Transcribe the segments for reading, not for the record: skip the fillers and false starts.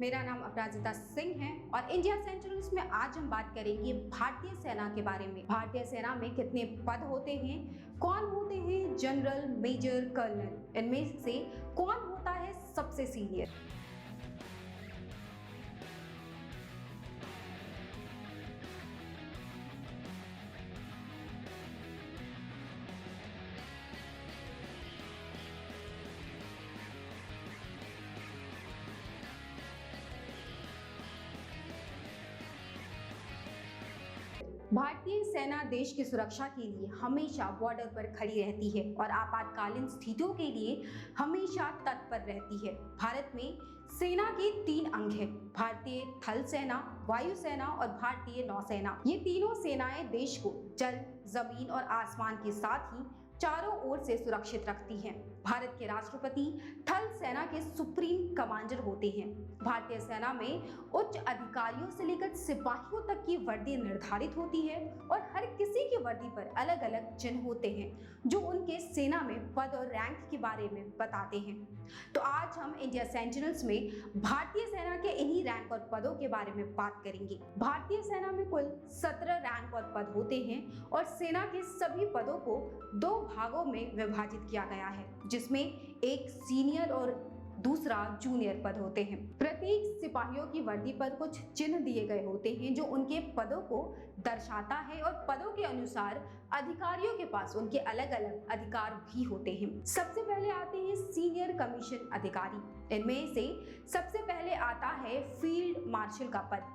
मेरा नाम अपराजिता सिंह है और इंडिया सेंट्रल्स में आज हम बात करेंगे भारतीय सेना के बारे में। भारतीय सेना में कितने पद होते हैं, कौन होते हैं जनरल, मेजर, कर्नल, इनमें से कौन होता है सबसे सीनियर। भारतीय सेना देश की सुरक्षा के लिए हमेशा बॉर्डर पर खड़ी रहती है और आपातकालीन स्थितियों के लिए हमेशा तत्पर रहती है। भारत में सेना के 3 अंग हैं: भारतीय थल सेना, वायु सेना और भारतीय नौसेना। ये तीनों सेनाएं देश को जल, जमीन और आसमान के साथ ही चारों ओर से सुरक्षित रखती हैं। भारत के राष्ट्रपति थल सेना के सुप्रीम कमांडर होते हैं। भारतीय सेना में उच्च अधिकारियों से लेकर सिपाहियों तक की वर्दी निर्धारित होती है और हर किसी की वर्दी पर अलग अलग चिन्ह होते हैं जो उनके सेना में पद और रैंक के बारे में बताते हैं। तो आज हम इंडिया सेंटिनल्स में भारतीय सेना के इन्हीं रैंक और पदों के बारे में बात करेंगे। भारतीय सेना में कुल 17 रैंक और पद होते हैं और सेना के सभी पदों को 2 भागों में विभाजित किया गया है, जिसमें एक सीनियर और दूसरा जूनियर पद होते हैं। प्रत्येक सिपाहियों की वर्दी पर कुछ चिन्ह दिए गए होते हैं जो उनके पदों को दर्शाता है और पदों के अनुसार अधिकारियों के पास उनके अलग अलग अधिकार भी होते हैं। सबसे पहले आते हैं सीनियर कमीशन अधिकारी। इनमें से सबसे पहले आता है फील्ड मार्शल का पद।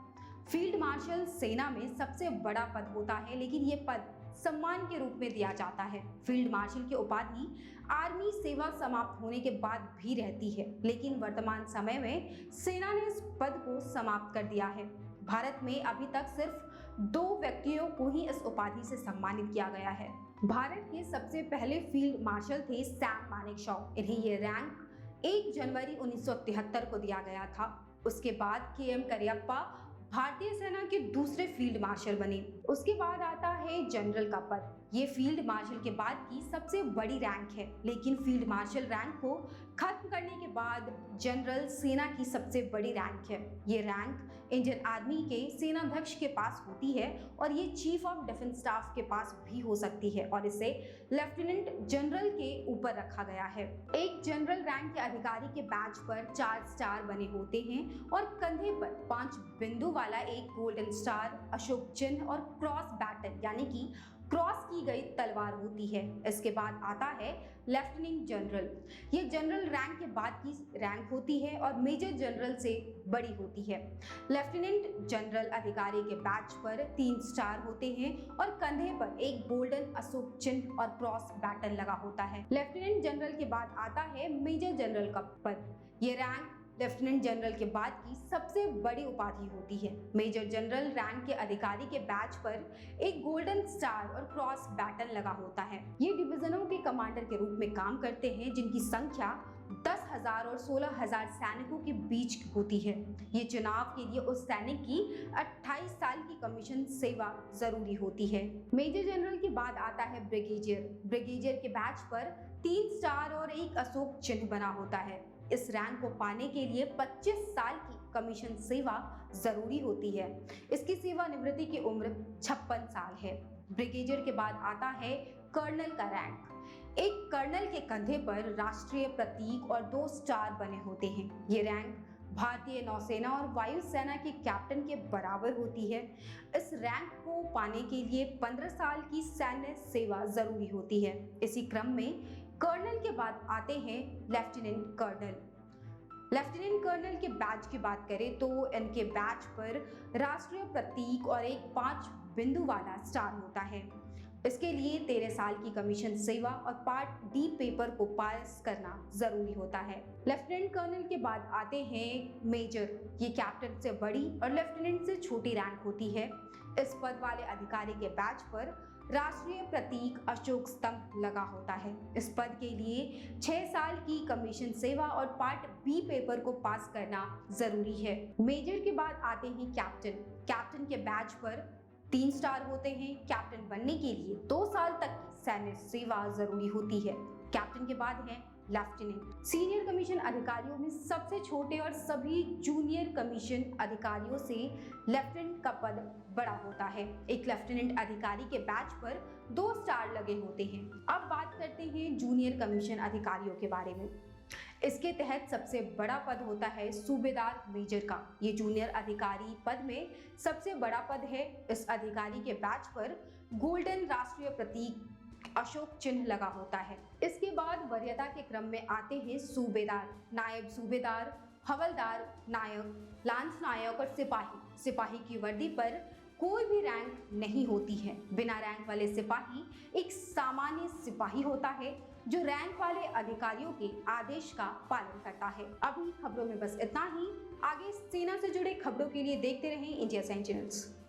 फील्ड मार्शल सेना में सबसे बड़ा पद होता है, लेकिन ये पद सम्मान के रूप में दिया जाता है। फील्ड मार्शल की उपाधि आर्मी सेवा समाप्त होने के बाद भी रहती है, लेकिन वर्तमान समय में सेना ने इस पद को समाप्त कर दिया है। भारत में अभी तक सिर्फ 2 व्यक्तियों को ही इस उपाधि से सम्मानित किया गया है। भारत के सबसे पहले फील्ड मार्शल थे सैम मानेकशॉ। इन्हें ये रैंक 1 जनवरी 1973 को दिया गया था। उसके बाद KM करियप्पा भारतीय सेना के दूसरे फील्ड मार्शल बने। उसके बाद आता है जनरल का पद। ये फील्ड मार्शल के बाद की सबसे बड़ी रैंक है, लेकिन फील्ड मार्शल रैंक को खत्म करने के बाद जनरल सेना की सबसे बड़ी रैंक है। ये रैंक इंडियन आर्मी के सेनाध्यक्ष के पास होती है और ये चीफ ऑफ डिफेंस स्टाफ के पास भी हो सकती है और इसे लेफ्टिनेंट जनरल के ऊपर रखा गया है। एक जनरल रैंक के अधिकारी के बैच पर 4 स्टार बने होते हैं और कंधे पर 5 बिंदु वाला एक गोल्डन स्टार, अशोक चिन्ह और क्रॉस बैटन यानी कि क्रॉस की गई तलवार होती है। इसके बाद आता है लेफ्टिनेंट जनरल। ये जनरल रैंक के बाद की रैंक होती है और मेजर जनरल से बड़ी होती है। लेफ्टिनेंट जनरल अधिकारी के बैच पर 3 स्टार होते हैं और कंधे पर एक गोल्डन अशोक चिन्ह और क्रॉस बैटन लगा होता है। लेफ्टिनेंट जनरल के बाद आता है मेजर जनरल का पद। ये रैंक लेफ्टिनेंट जनरल के बाद की सबसे बड़ी उपाधि होती है। मेजर जनरल रैंक के अधिकारी के बैच पर एक गोल्डन स्टार और क्रॉस बैटन लगा होता है। ये डिवीजनों के कमांडर के रूप में काम करते हैं, जिनकी संख्या 10,000 और 16,000 सैनिकों के बीच होती है। ये चुनाव के लिए उस सैनिक की 28 साल की कमीशन सेवा जरूरी होती है। मेजर जनरल के बाद आता है ब्रिगेडियर। ब्रिगेडियर के बैच पर 3 स्टार और एक अशोक चिन्ह बना होता है। इस रैंक को पाने के लिए 25 साल की कमीशन सेवा जरूरी होती है। इसकी सेवानिवृत्ति की उम्र 56 साल है। ब्रिगेडियर के बाद आता है कर्नल का रैंक। एक कर्नल के कंधे पर राष्ट्रीय प्रतीक और 2 स्टार बने होते हैं। ये रैंक भारतीय नौसेना और वायु सेना के कैप्टन के बराबर होती है। इस रैंक को पाने के लिए 15 साल की सैन्य सेवा जरूरी होती है। इसी क्रम में कर्नल के बाद आते हैं लेफ्टिनेंट कर्नल। लेफ्टिनेंट कर्नल के बैच की बात करें तो इनके बैच पर राष्ट्रीय प्रतीक और एक 5 बिंदु वाला स्टार होता है। इसके लिए 13 साल की कमीशन सेवा और पार्ट डी पेपर को पास करना जरूरी होता है। लेफ्टिनेंट कर्नल के बाद आते हैं मेजर। ये कैप्टन से बड़ी और लेफ्टिनेंट से छोटी रैंक होती है। इस पद वाले अधिकारी के बैच पर राष्ट्रीय प्रतीक अशोक स्तंभ लगा होता है। इस पद के लिए 6 साल की कमीशन सेवा और पार्ट बी पेपर को पास करना जरूरी है। मेजर के बाद आते हैं कैप्टन। कैप्टन के बैच पर 3 स्टार होते हैं। कैप्टन बनने के लिए 2 साल तक की सैन्य सेवा जरूरी होती है। कैप्टन के बाद है लेफ्टिनेंट। सीनियर कमीशन अधिकारियों में सबसे छोटे और सभी जूनियर कमीशन अधिकारियों से लेफ्टिनेंट का पद बड़ा होता है। एक लेफ्टिनेंट अधिकारी के बैच पर 2 स्टार लगे होते हैं। अब बात करते हैं जूनियर कमीशन अधिकारियों के बारे में। इसके तहत सबसे बड़ा पद होता है सूबेदार मेजर का। ये जूनियर अधिकारी पद में सबसे बड़ा पद है। इस अधिकारी के बैच पर गोल्डन राष्ट्रीय प्रतीक अशोक चिन्ह लगा होता है। इसके बाद वरीयता के क्रम में आते हैं सूबेदार, नायब सूबेदार, हवलदार, नायक, लांस नायक और सिपाही। सिपाही की वर्दी पर कोई भी रैंक नहीं होती है। बिना रैंक वाले सिपाही एक सामान्य सिपाही होता है जो रैंक वाले अधिकारियों के आदेश का पालन करता है। अभी खबरों में बस इतना ही। आगे सेना से जुड़े खबरों के लिए देखते रहें इंडिया सेंटिनल्स।